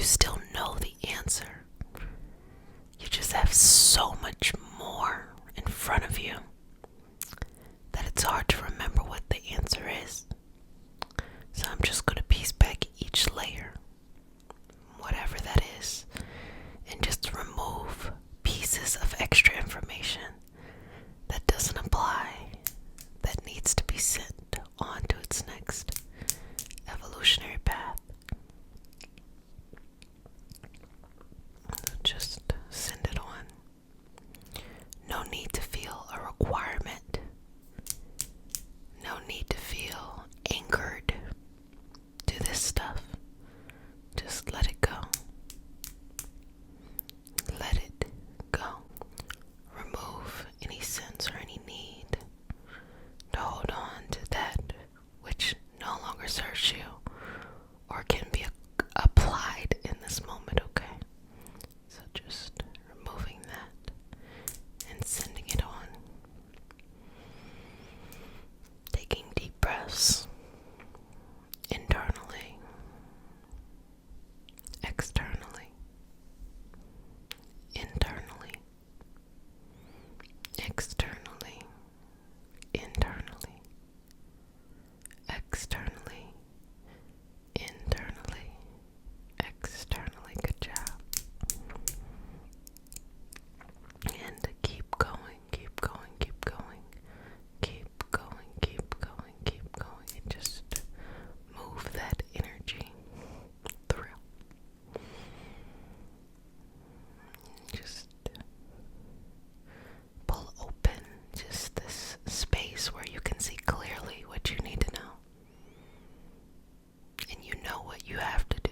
still know the answer. You just have so much more in front of you that it's hard to remember what the answer is. So I'm just going to piece back each layer, whatever that is, and just remove pieces of extra information that doesn't apply, that needs to be sent on to its next evolutionary path. So just send it on. No need to feel a requirement. No need to feel anchored to this stuff. Just let it go. Let it go. Remove any sense or any need to hold on to that which no longer serves you or can be applied in this moment, okay? So just removing that and sending it on. Taking deep breaths internally, externally, internally, externally, internally, externally, internally, externally. Good job. And keep going, keep going, keep going, keep going, keep going, keep going, and just move that energy through. Just pull open just this space where you can see clearly what you need to know. And you know what you have to do.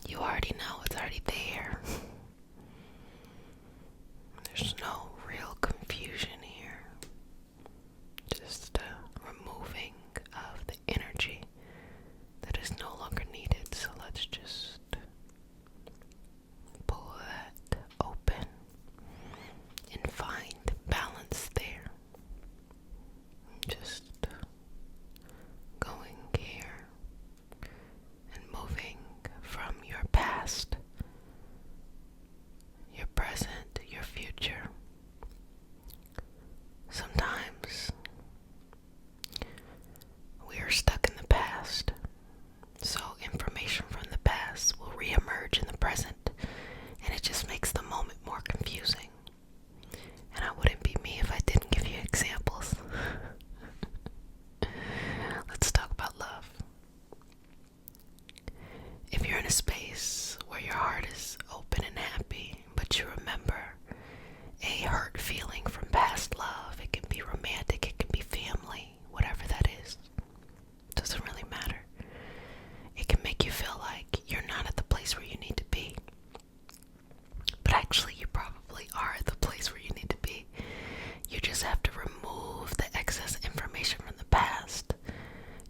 You already know, it's already there. There's no real confusion here. Just removing of the energy that is no longer needed. So let's just pull that open and find balance there. Just going here and moving from your past, your present, your future. Sometimes we are stuck in the past, so information from the past will reemerge in the present, and it just makes the moment more confusing. And I wouldn't be me if I didn't give you examples. Let's talk about love. If you're in a space where your heart is open and happy, but you remember a hurt feeling from past love, it can be romantic, it can be family, whatever that is, doesn't really matter. It can make you feel like you're not at the place where you need to be. But actually, you probably are at the place where you need to be. You just have to remove the excess information from the past.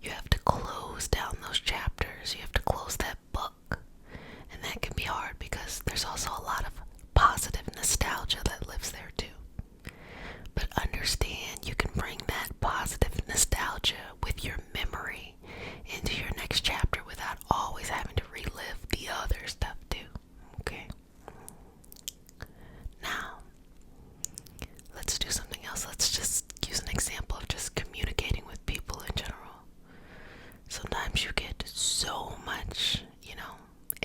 You have to close down those chapters. You have to close that book. And that can be hard because there's also a lot of positive nostalgia that lives there too. But understand you can bring that positive nostalgia with your memory into your next chapter without always having to relive the other stuff too. Okay? Now, let's do something else. Let's just use an example of just communicating with people in general. Sometimes you get so much,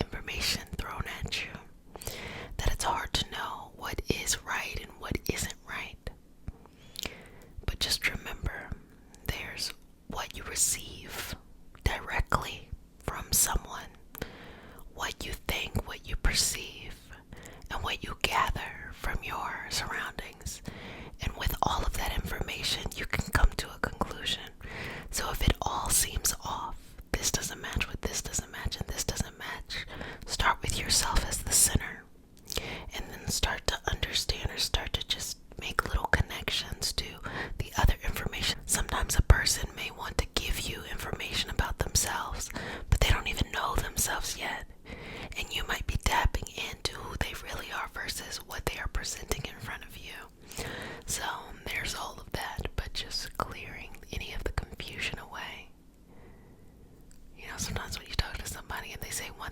information thrown at you that it's hard to know what is right and what isn't right. But just remember, there's what you receive directly from someone, what you think, what you perceive, and what you gather from your surroundings. And with all of that information, you can come to a conclusion. So if it all seems off, this doesn't match with this doesn't match and this doesn't match, start with yourself as the center. And then start to understand or start to just make little connections to the other information. Sometimes a person may want to give you information about themselves, but they don't even know themselves yet. And you might be tapping into who they really are versus what they are presenting in front of you. So there's all of that, but just clearing any of the confusion away. Sometimes when you talk to somebody and they say one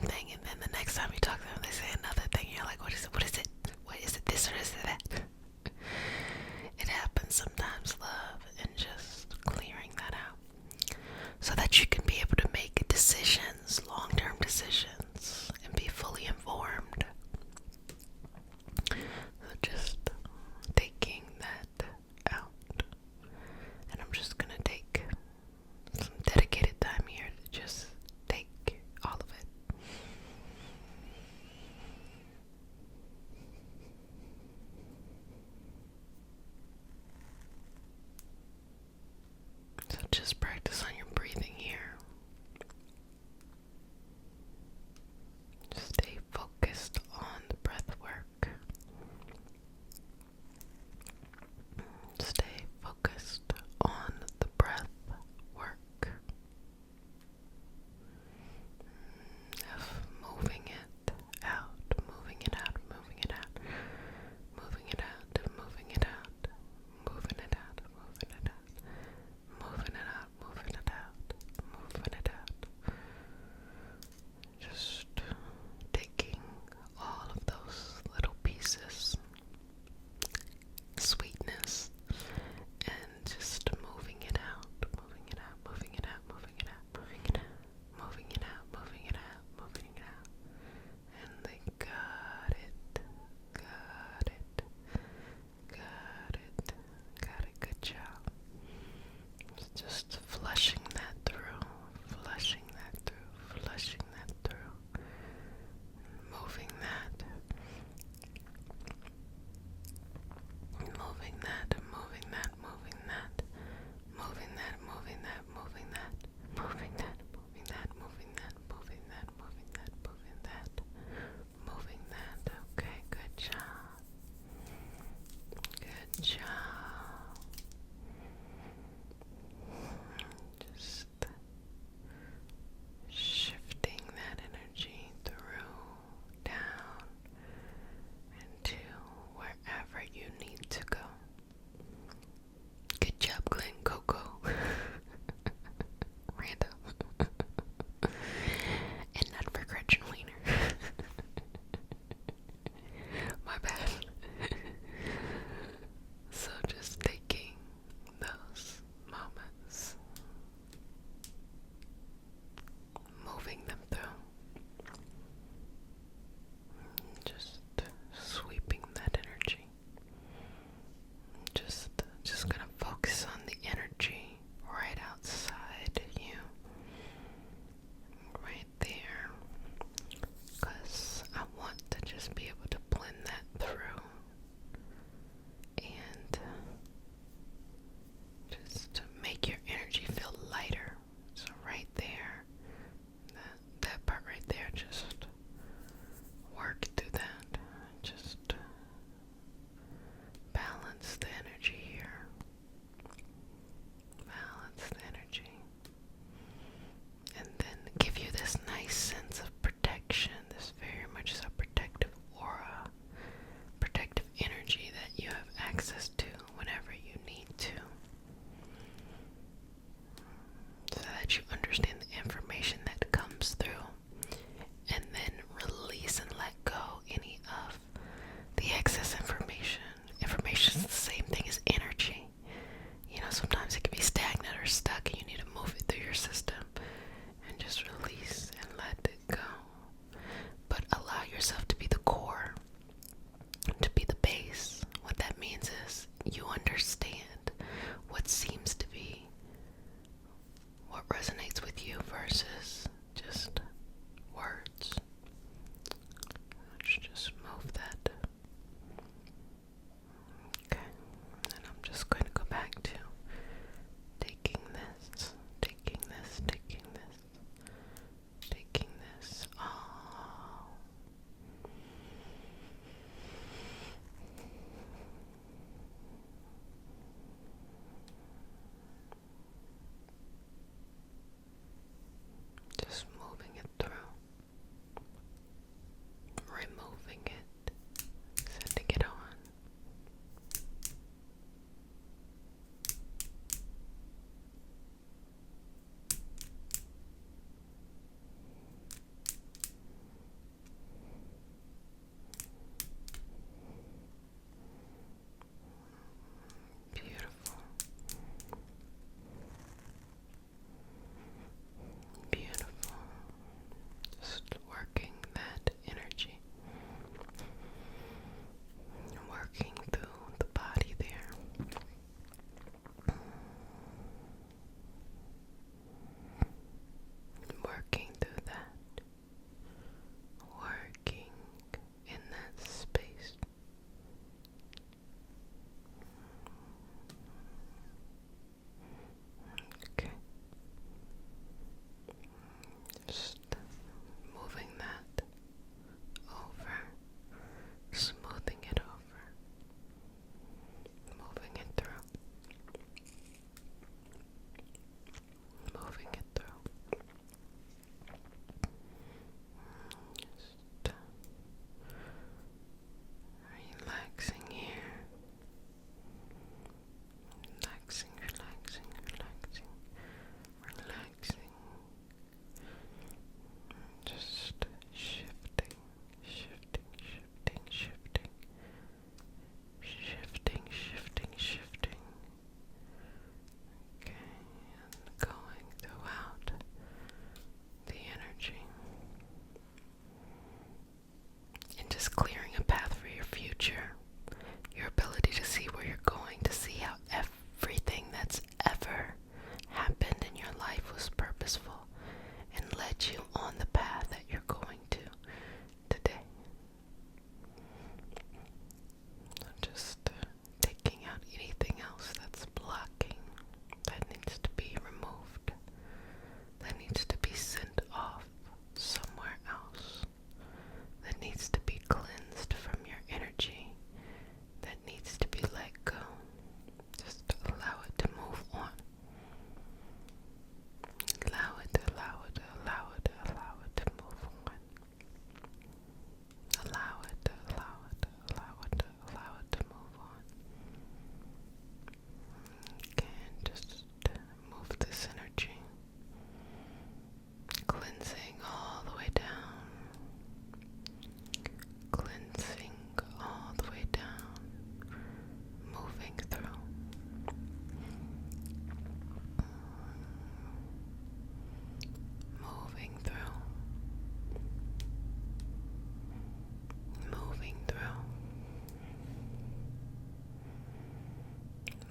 clearing a path for your future, your ability to see where you're going, to see how everything that's ever happened in your life was purposeful and led you on the path that you're going to today. Just taking out anything else that's blocking, that needs to be removed, that needs to be sent off somewhere else, that needs to be cleansed from your energy, that needs to be let go. Just allow it to move on. Allow it, allow it, allow it, allow it to move on. Allow it, allow it, allow it, allow it to move on. Okay, and just move this energy, cleansing all the way down, cleansing all the way down, moving through, moving through, moving through,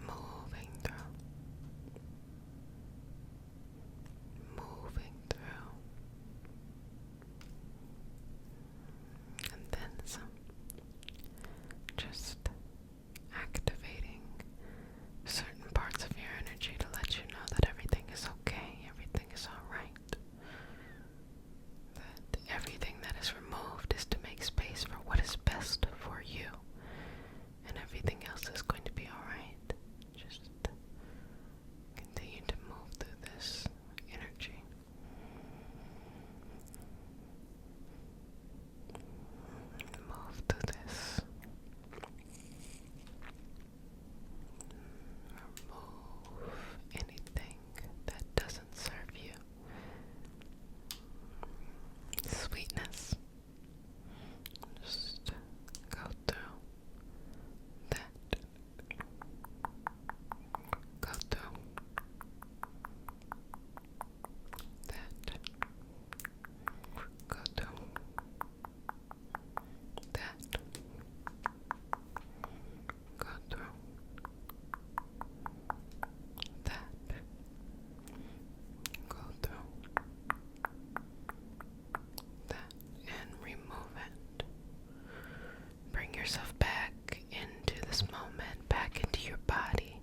moving through, moving through, and then some. Just activating certain parts of your energy to let you know that everything is okay, everything is alright. That everything that is removed is to make space for what is best for you. And everything else is going to be alright. Just continue to move through this energy. Move through this. Remove anything that doesn't serve you. Sweetness. Just go through that. Go through that. Go through that. Go through that. Go through that and remove it. Bring yourself back into this moment, back into your body,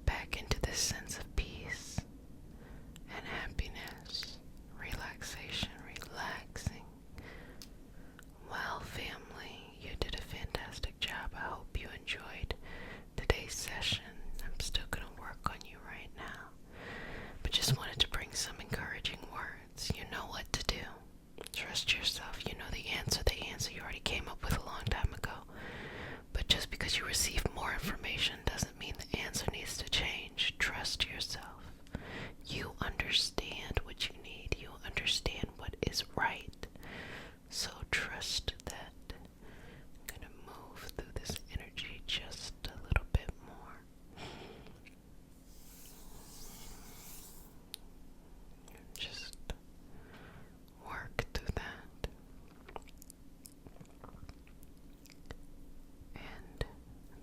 back into this sense of peace and happiness, relaxation, relaxing. Well, family, you did a fantastic job. I hope you enjoyed today's session. I'm still going to work on you right now, but just wanted to bring some encouraging words. You know what to do. Trust yourself. You know the answer you already came up with a long time ago. But just because you receive more information doesn't mean the answer needs to change. Trust yourself. You understand what you need. You understand what is right. So trust that. I'm going to move through this energy just a little bit more. Just work through that. And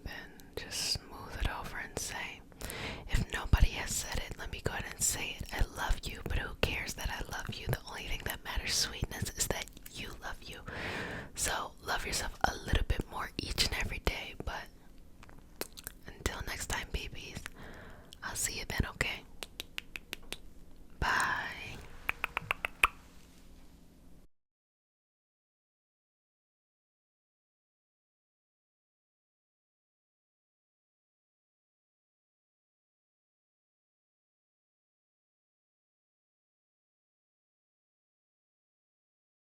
then just smooth it over and say, if nobody has said it, let me go ahead and say it. I love you, but who cares that I love you? The only thing that matters, sweetness, is that you love you. So love yourself